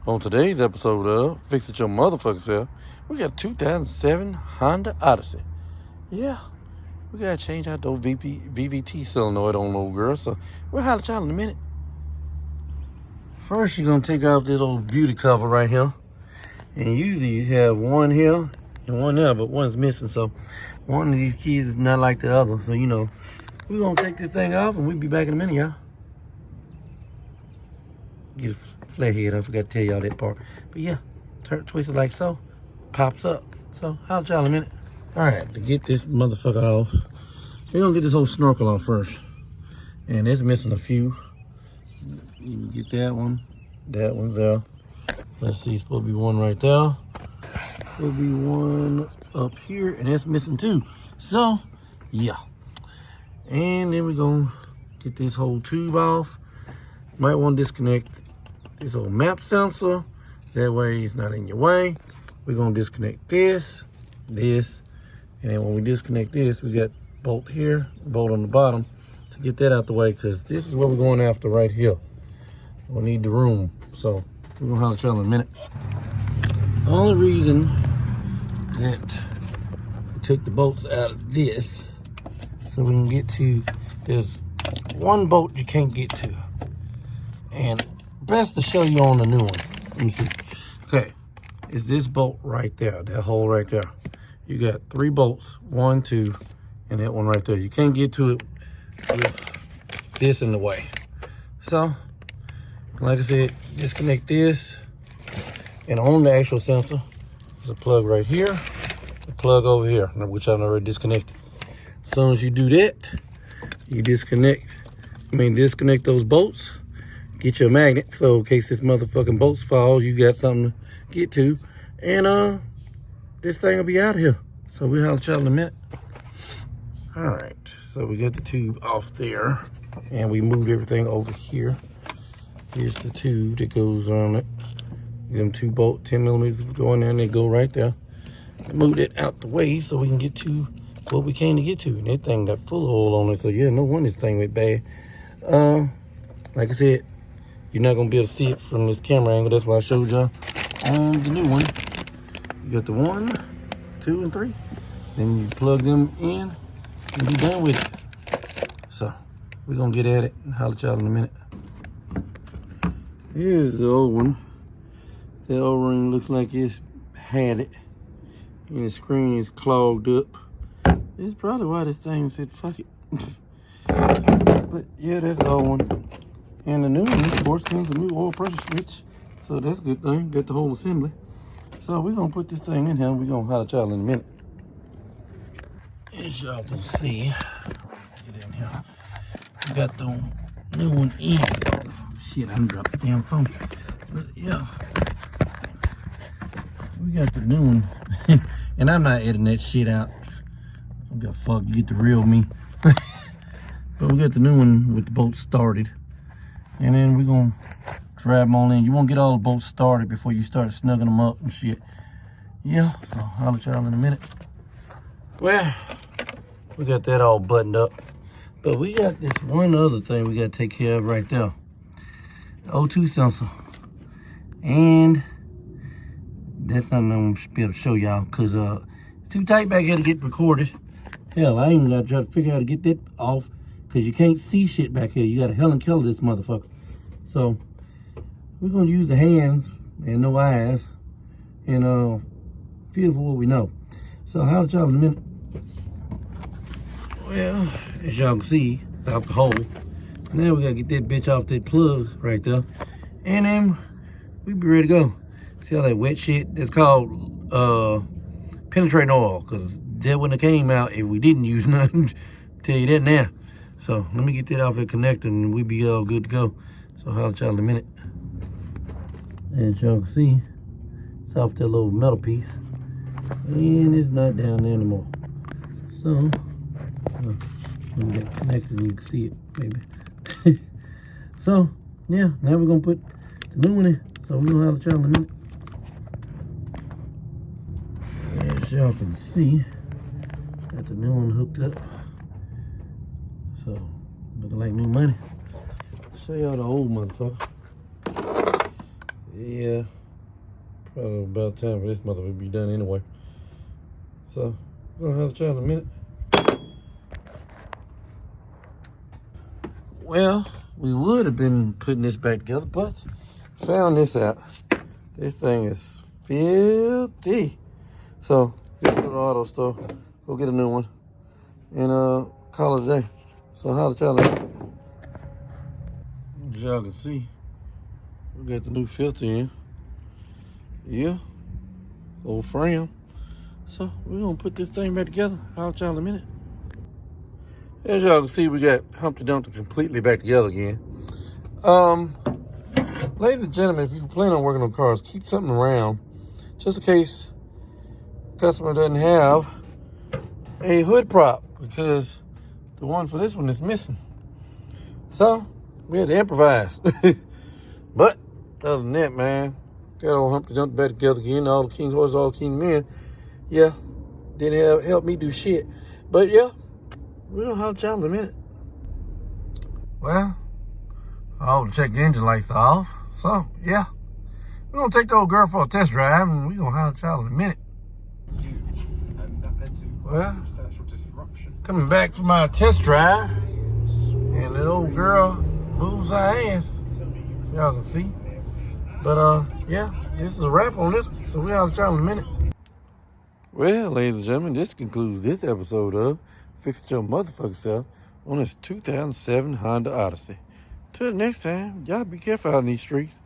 On today's episode of Fix It Your Motherfucker Self, we got a 2007 Honda Odyssey. Yeah, we gotta change out those VVT solenoid on old girl, so we'll holler at y'all in a minute. First, you're gonna take off this old beauty cover right here. And usually you have one here and one there, but one's missing, so one of these keys is not like the other. So, we're gonna take this thing off and we'll be back in a minute, y'all. Get a flat head, I forgot to tell y'all that part. But yeah, twist it like so, pops up. So, holler at y'all in a minute. Alright, to get this motherfucker off, we're gonna get this whole snorkel off first. And it's missing a few. You can get that one's there. Let's see, supposed to be one right there. Supposed to be one up here, and that's missing too. So, yeah. And then we're gonna get this whole tube off. Might want to disconnect this old map sensor. That way it's not in your way. We're gonna disconnect this, and then when we disconnect this, we got bolt here, bolt on the bottom to get that out the way, because this is what we're going after right here. We need the room. So we're gonna holler at y'all in a minute. The only reason that we took the bolts out of this, so we can get to, there's one bolt you can't get to. And best to show you on the new one. Let me see. Okay, it's this bolt right there, that hole right there. You got 3 bolts, 1, 2, and that one right there. You can't get to it with this in the way. So, like I said, disconnect this, and on the actual sensor, there's a plug right here, a plug over here, which I've already disconnected. As soon as you do that, you disconnect those bolts, get your magnet, so in case this motherfucking bolts fall, you got something to get to, and this thing will be out of here. So we'll holler at y'all in a minute. All right, so we got the tube off there, and we moved everything over here. Here's the tube that goes on it. Them 2 bolt 10 millimeters go in there, and they go right there. Move it out the way so we can get to what we came to get to. And that thing got full of oil on it, so yeah, no wonder this thing went bad. Like I said, you're not gonna be able to see it from this camera angle. That's why I showed y'all on the new one. You got the 1, 2, and 3. Then you plug them in and be done with it. So we're gonna get at it and holler at y'all in a minute. Here's the old one. The O-ring looks like it's had it, and the screen is clogged up. It's probably why this thing said fuck it. But yeah, that's the old one. And the new one, of course, comes with a new oil pressure switch. So that's a good thing. Got the whole assembly. So we're gonna put this thing in here. We're gonna holler at y'all in a minute. As y'all can see, get in here. We got the new one in. Shit, I done dropped the damn phone. But yeah, we got the new one. And I'm not editing that shit out. I don't give a fuck, you get the real me. But we got the new one with the bolts started. And then we're gonna drive them on in. You won't get all the bolts started before you start snugging them up and shit. Yeah, so I'll let y'all in a minute. Well, we got that all buttoned up. But we got this one other thing we gotta take care of right there. The O2 sensor. And that's something I'm gonna be able to show y'all, because it's too tight back here to get recorded. Hell, I even gotta try to figure out how to get that off, because you can't see shit back here. You gotta Helen Keller this motherfucker. So we're gonna use the hands and no eyes, and feel for what we know. So I'll holler at y'all in a minute. Well, as y'all can see, it's out the hole. Now we gotta get that bitch off that plug right there, and then we be ready to go. See all that wet shit? That's called penetrating oil, because that wouldn't have came out if we didn't use nothing. Tell you that now. So let me get that off that connector and we be all good to go. So I'll holler at y'all in a minute. As y'all can see, it's off that little metal piece, and it's not down there anymore. So let me get it connected and you can see it, maybe. So yeah, now we're gonna put the new one in. So we're gonna holler at y'all in a minute. As y'all can see, got the new one hooked up. So looking like new money. Show y'all the old motherfucker. Yeah, probably about time for this motherfucker to be done anyway. So, we're gonna have to try in a minute. Well, we would have been putting this back together, but found this out. This thing is filthy. So, we go to the auto store, go get a new one, and call it a day. So, how to try that? As y'all can see, we got the new filter in. Yeah, old frame. So we're gonna put this thing back together. I'll y'all in a minute. As y'all can see, we got Humpty Dumpty completely back together again. Ladies and gentlemen, if you plan on working on cars, keep something around just in case the customer doesn't have a hood prop, because the one for this one is missing. So we had to improvise. But other than that, man, got old Humpty Dumpty back together again. All the king's horses, all the king's men. Yeah, didn't help me do shit. But yeah, we'll have y'all in a minute. Well, I hope to check the engine lights off. So yeah, we're gonna take the old girl for a test drive, and we're gonna have y'all in a minute. Well, coming back from our test drive, and the old girl moves her ass. Y'all can see. But yeah, this is a wrap on this one, so we'll have y'all in a minute. Well, ladies and gentlemen, this concludes this episode of Fix It Your Motherfucking Self on this 2007 Honda Odyssey. Till next time, y'all be careful out in these streets.